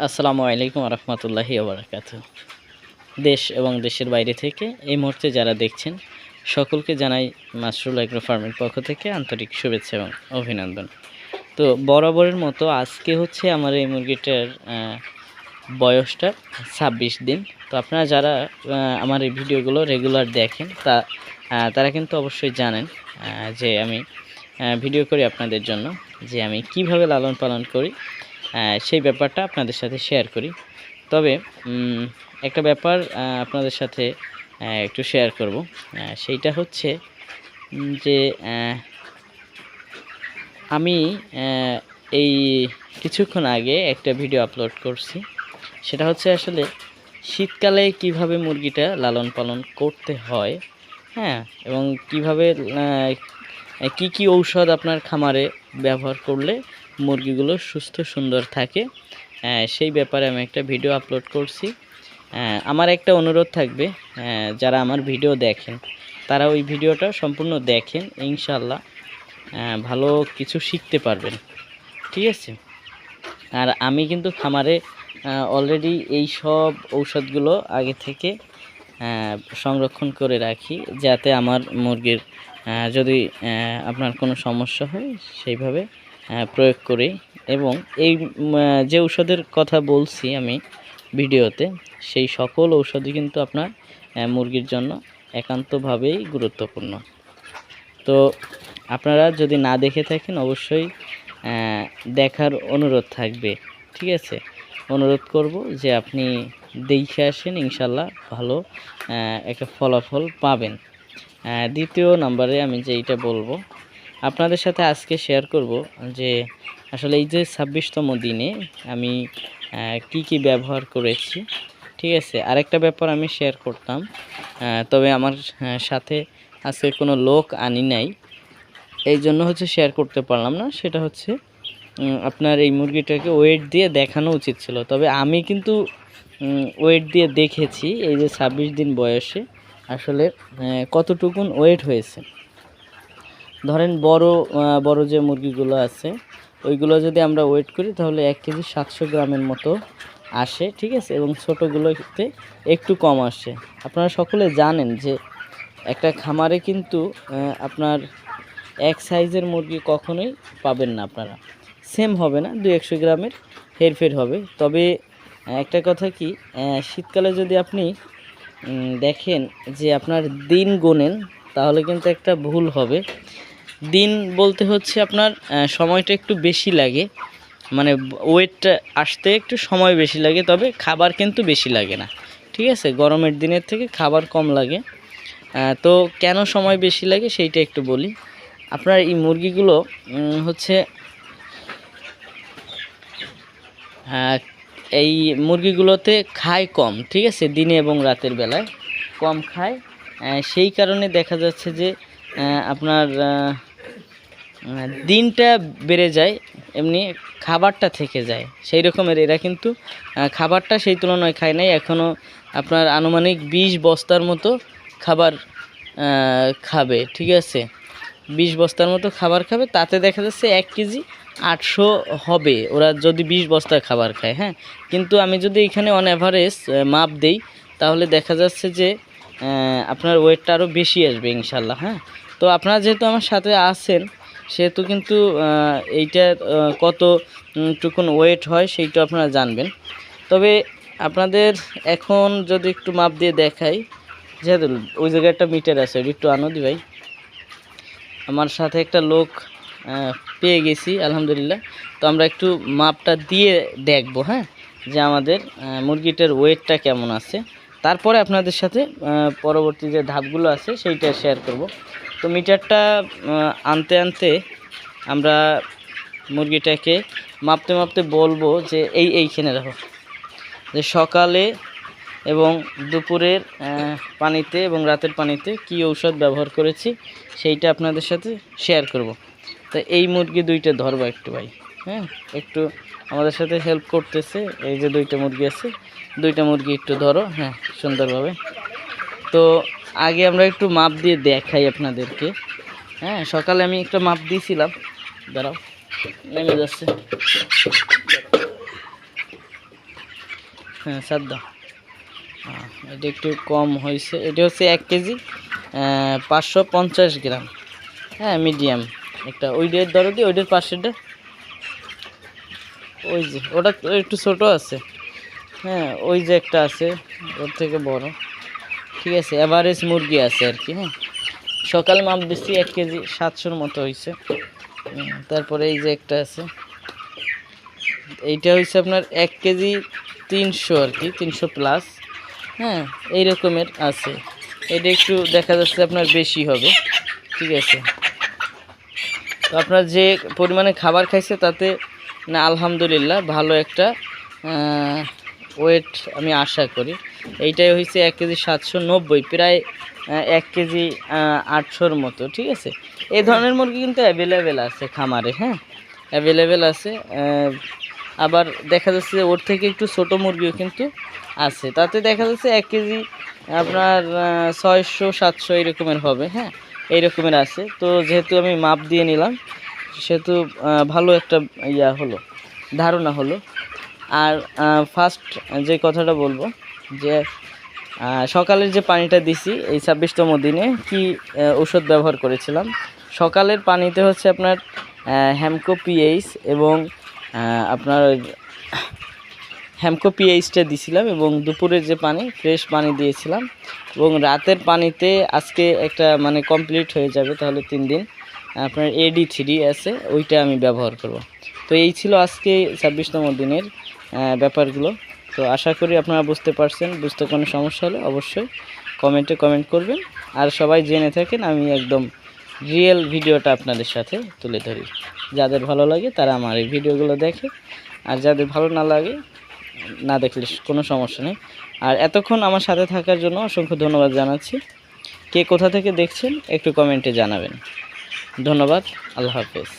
আসসালামু আলাইকুম রহমতুল্লাহি ওবরাকাতুহু। দেশ এবং দেশের বাইরে থেকে এই মুহূর্তে যারা দেখছেন সকলকে জানাই মাসরুল এগ্রো ফার্মের পক্ষ থেকে আন্তরিক শুভেচ্ছা এবং অভিনন্দন। তো বরাবরের মতো আজকে হচ্ছে আমার এই মুরগিটার বয়সটা 26 দিন। তো আপনারা যারা আমার এই ভিডিওগুলো রেগুলার দেখেন তারা কিন্তু অবশ্যই জানেন যে আমি ভিডিও করি আপনাদের জন্য, যে আমি কিভাবে লালন পালন করি সেই ব্যাপারটা আপনাদের সাথে শেয়ার করি। তবে একটা ব্যাপার আপনাদের সাথে একটু শেয়ার করব, সেইটা হচ্ছে যে আমি এই কিছুক্ষণ আগে একটা ভিডিও আপলোড করছি। সেটা হচ্ছে আসলে শীতকালে কিভাবে মুরগিটা লালন পালন করতে হয়, হ্যাঁ, এবং কিভাবে কি কি ঔষধ আপনার খামারে ব্যবহার করলে মুরগিগুলো সুস্থ সুন্দর থাকে, সেই ব্যাপারে আমি একটা ভিডিও আপলোড করছি। আমার একটা অনুরোধ থাকবে, যারা আমার ভিডিও দেখেন তারা ওই ভিডিওটা সম্পূর্ণ দেখেন, ইনশাল্লাহ ভালো কিছু শিখতে পারবেন, ঠিক আছে। আর আমি কিন্তু খামারে অলরেডি এই সব ঔষধগুলো আগে থেকে সংরক্ষণ করে রাখি, যাতে আমার মুরগির যদি আপনার কোনো সমস্যা হয় সেইভাবে প্রয়োগ করি। এবং এই যে ঔষধের কথা বলছি আমি ভিডিওতে, সেই সকল ঔষধই কিন্তু আপনার মুরগির জন্য একান্তভাবেই গুরুত্বপূর্ণ। তো আপনারা যদি না দেখে থাকেন অবশ্যই দেখার অনুরোধ থাকবে, ঠিক আছে। অনুরোধ করব যে আপনি দেখে আসেন, ইনশাল্লাহ ভালো একটা ফলাফল পাবেন। দ্বিতীয় নম্বরে আমি যেইটা বলবো আপনাদের সাথে আজকে শেয়ার করব যে আসলে এই যে 26তম দিনে আমি কি কি ব্যবহার করেছি, ঠিক আছে। আরেকটা ব্যাপার আমি শেয়ার করতাম, তবে আমার সাথে আজকে কোনো লোক আনি নাই, এই জন্য হচ্ছে শেয়ার করতে পারলাম না। সেটা হচ্ছে আপনার এই মুরগিটাকে ওয়েট দিয়ে দেখানো উচিত ছিল, তবে আমি কিন্তু ওয়েট দিয়ে দেখেছি এই যে 26 দিন বয়সে আসলে কতটুকুন ওয়েট হয়েছে। ধরেন বড় যে মুরগিগুলো আছে ওইগুলো যদি আমরা ওয়েট করি তাহলে 1 কেজি 700 গ্রামের মতো আসে, ঠিক আছে, এবং ছোটোগুলোতে একটু কম আসে। আপনারা সকলে জানেন যে একটা খামারে কিন্তু আপনার এক সাইজের মুরগি কখনোই পাবেন না, আপনারা সেম হবে না, 200-100 গ্রামের হেরফের হবে। তবে একটা কথা কি, শীতকালে যদি আপনি দেখেন যে আপনার দিন গোনেন তাহলে কিন্তু একটা ভুল হবে। দিন বলতে হচ্ছে আপনার সময়টা একটু বেশি লাগে, মানে ওয়েটটা আসতে একটু সময় বেশি লাগে, তবে খাবার কিন্তু বেশি লাগে না, ঠিক আছে। গরমের দিনের থেকে খাবার কম লাগে। তো কেন সময় বেশি লাগে সেইটা একটু বলি। আপনার এই মুরগিগুলো হচ্ছে এই মুরগিগুলোতে খায় কম, ঠিক আছে, দিনে এবং রাতের বেলায় কম খায়। সেই কারণে দেখা যাচ্ছে যে আপনার দিনটা বেড়ে যায়, এমনি খাবারটা থেকে যায় সেই রকমের। এরা কিন্তু খাবারটা সেই তুলনায় খায় নাই, এখনও আপনার আনুমানিক 20 বস্তার মতো খাবার খাবে, ঠিক আছে। 20 বস্তার মতো খাবার খাবে, তাতে দেখা যাচ্ছে 1 কেজি 800 হবে ওরা যদি 20 বস্তা খাবার খায়, হ্যাঁ। কিন্তু আমি যদি এখানে অন অ্যাভারেজ মাপ দেই তাহলে দেখা যাচ্ছে যে আপনার ওয়েটটা আরও বেশি আসবে ইনশাল্লাহ, হ্যাঁ। তো আপনারা যেহেতু আমার সাথে আছেন সেহেতু কিন্তু এইটার কতটুকুন ওয়েট হয় সেইটা আপনারা জানবেন। তবে আপনাদের এখন যদি একটু মাপ দিয়ে দেখাই, যেহেতু ওই জায়গায় একটা মিটার আছে, ওই একটু আনো দি ভাই। আমার সাথে একটা লোক পেয়ে গেছি আলহামদুলিল্লাহ। তো আমরা একটু মাপটা দিয়ে দেখব, হ্যাঁ, যে আমাদের মুরগিটার ওয়েটটা কেমন আছে। তারপরে আপনাদের সাথে পরবর্তী যে ধাপগুলো আছে সেইটা শেয়ার করব। তো মিটারটা আনতে আনতে আমরা মুরগিটাকে মাপতে মাপতে বলবো যে এইখানে রাখো, যে সকালে এবং দুপুরের পানিতে এবং রাতের পানিতে কি ঔষধ ব্যবহার করেছি সেইটা আপনাদের সাথে শেয়ার করব। তো এই মুরগি দুইটা ধরবো একটু ভাই, হ্যাঁ, একটু আমাদের সাথে হেল্প করতেছে। এই যে দুইটা মুরগি আছে, দুইটা মুরগি একটু ধরো, হ্যাঁ, সুন্দরভাবে। তো আগে আমরা একটু মাপ দিয়ে দেখাই আপনাদেরকে। হ্যাঁ, সকালে আমি একটা মাপ দিয়েছিলাম, দাঁড়াও নেমে যাচ্ছে। হ্যাঁ সাদ্দা, এটা একটু কম হয়েছে। এটা হচ্ছে 1 কেজি 550 গ্রাম। হ্যাঁ মিডিয়াম একটা। ওইটার দরদি ওইটার পাশেরটা, ওই যে ওটা তো একটু ছোট আছে। হ্যাঁ ওই যে একটা আছে ওর থেকে বড়। ঠিক আছে, এভারেজ মুরগি আছে আর কি। হ্যাঁ সকালে মাপ দিচ্ছি 1 কেজি 700-র মতো হয়েছে। তারপরে এই যে একটা আছে, এইটা হচ্ছে আপনার 1 কেজি 300 আর কি, 300 প্লাস। হ্যাঁ এই রকমের আছে। এটা একটু দেখা যাচ্ছে আপনার বেশি হবে। ঠিক আছে, তো আপনার যে পরিমাণে খাবার খাইছে তাতে না আলহামদুলিল্লাহ ভালো একটা ওয়েট আমি আশা করি। এইটাই হয়েছে 1 কেজি 790, প্রায় 1 কেজি 800-র মতো। ঠিক আছে, এই ধরনের মুরগি কিন্তু অ্যাভেলেবেল আছে খামারে। হ্যাঁ অ্যাভেলেবেল আছে। আবার দেখা যাচ্ছে যে ওর থেকে একটু ছোট মুরগিও কিন্তু আছে। তাতে দেখা যাচ্ছে 1 কেজি আপনার 600-700 এরকমের হবে। হ্যাঁ এই রকমের আছে। তো যেহেতু আমি মাপ দিয়ে নিলাম সেহেতু ভালো একটা হলো, ধারণা হলো। আর ফার্স্ট যে কথাটা বলবো যে সকালের যে পানিটা দিছি এই 26তম দিনে কি ওষুধ ব্যবহার করেছিলাম। সকালের পানিতে হচ্ছে আপনার হ্যামকো পিএইচ এবং আপনার হ্যামকো পিএইচটা দিয়েছিলাম, এবং দুপুরের যে পানি ফ্রেশ পানি দিয়েছিলাম, এবং রাতের পানিতে আজকে একটা মানে কমপ্লিট হয়ে যাবে তাহলে 3 দিন আপনার AD3 আছে, ওইটা আমি ব্যবহার করব। তো এই ছিল আজকে 26তম দিনের ব্যাপারগুলো। তো আশা করি আপনারা বুঝতে পারছেন। বুঝতে কোনো সমস্যা হলে অবশ্যই কমেন্টে কমেন্ট করবেন। আর সবাই জেনে থাকেন আমি একদম রিয়েল ভিডিওটা আপনাদের সাথে তুলে ধরি। যাদের ভালো লাগে তারা আমার এই ভিডিওগুলো দেখে, আর যাদের ভালো না লাগে না দেখলে কোনো সমস্যা নেই। আর এতক্ষণ আমার সাথে থাকার জন্য অসংখ্য ধন্যবাদ জানাচ্ছি। কে কোথা থেকে দেখছেন একটু কমেন্টে জানাবেন। ধন্যবাদ, আল্লাহ হাফেজ।